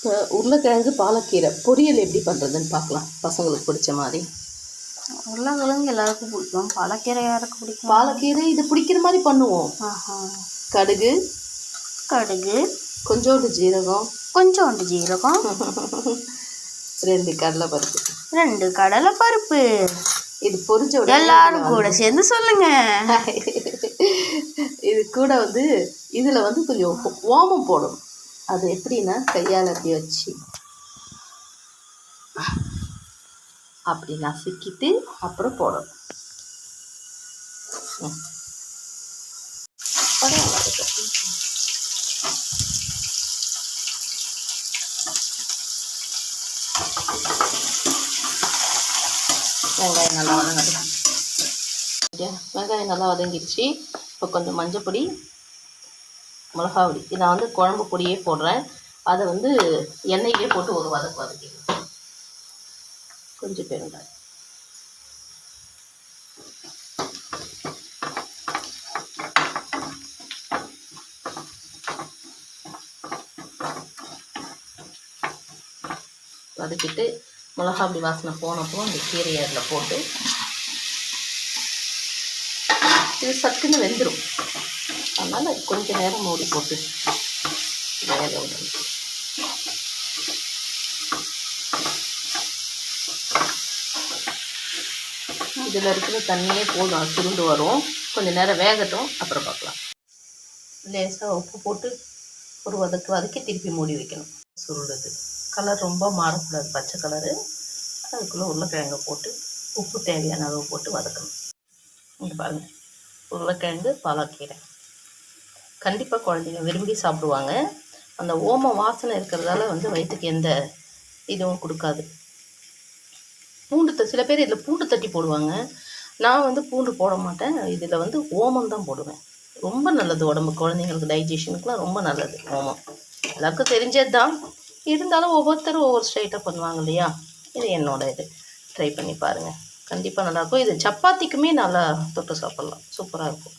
இப்போ உருளைக்கிழங்கு பாலக்கீரை பொரியல் எப்படி பண்ணுறதுன்னு பார்க்கலாம். பசங்களுக்கு பிடிச்ச மாதிரி. உருளைக்கிழங்கு எல்லாருக்கும் பிடிக்கும், பாலக்கீரை யாருக்கு பிடிக்கும்? பாலக்கீரை இது பிடிக்கிற மாதிரி பண்ணுவோம். கடுகு கடுகு, கொஞ்சோண்டு ஜீரகம், 2 கடலைப்பருப்பு. 2 கடலைப்பருப்பு. இது பொரிச்ச உடனே எல்லாரும் கூட சேர்ந்து சொல்லுங்க. இது கூட வந்து இதில் வந்து கொஞ்சம் ஓமம் போடணும். அது எப்படின்னா கையால் அப்படி வச்சு அப்படி நசுக்கிட்டு அப்புறம் போடணும். வெங்காயம் நல்லா வதங்கட்டும். வெங்காயம் நல்லா வதங்கிடுச்சு. இப்போ கொஞ்சம் மஞ்சப்பொடி, மிளகா பொடி, நான் வந்து குழம்பு பொடியே போடுறேன். அதை வந்து எண்ணெயிலே போட்டு ஒரு வதக்கிடுவேன். கொஞ்சம் பெருங்காயம், வதக்கிட்டு மிளகா அப்படி வாசனை போனப்போ அந்த கீரையை அதில் போட்டு இது சட்டுன்னு வெந்துடும். அதனால் கொஞ்சம் நேரம் மூடி போட்டு வேக விடணும். இதில் இருக்கிற தண்ணியே போதும், சுருண்டு வரும். கொஞ்சம் நேரம் வேகட்டும், அப்புறம் பார்க்கலாம். லேசாக உப்பு போட்டு ஒரு வதக்கி திருப்பி மூடி வைக்கணும். சுருடுது, கலர் ரொம்ப மாறக்கூடாது, பச்சை கலரு. அதுக்குள்ளே உருளைக்கிழங்கு போட்டு உப்பு தேவையான அளவு போட்டு வதக்கணும். இங்கே பாருங்கள், உருளைக்கிழங்கு பாலக்கீரை கண்டிப்பாக குழந்தைங்க விரும்பி சாப்பிடுவாங்க. அந்த ஓம வாசனை இருக்கிறதால வந்து வயிற்றுக்கு எந்த இதுவும் கொடுக்காது. சில பேர் இதில் பூண்டு தட்டி போடுவாங்க. நான் வந்து பூண்டு போட மாட்டேன். இதில் வந்து ஓமம் தான் போடுவேன். ரொம்ப நல்லது உடம்பு, குழந்தைங்களுக்கு டைஜஷனுக்குலாம் ரொம்ப நல்லது ஓமம். எல்லாருக்கும் தெரிஞ்சது தான், இருந்தாலும் ஒவ்வொருத்தரும் ஒவ்வொரு ஸ்டைட்டாக பண்ணுவாங்க இல்லையா. இது என்னோட இது, ட்ரை பண்ணி பாருங்கள், கண்டிப்பாக நல்லாயிருக்கும். இது சப்பாத்திக்குமே நல்லா தொட்டு சாப்பிட்லாம், சூப்பராக இருக்கும்.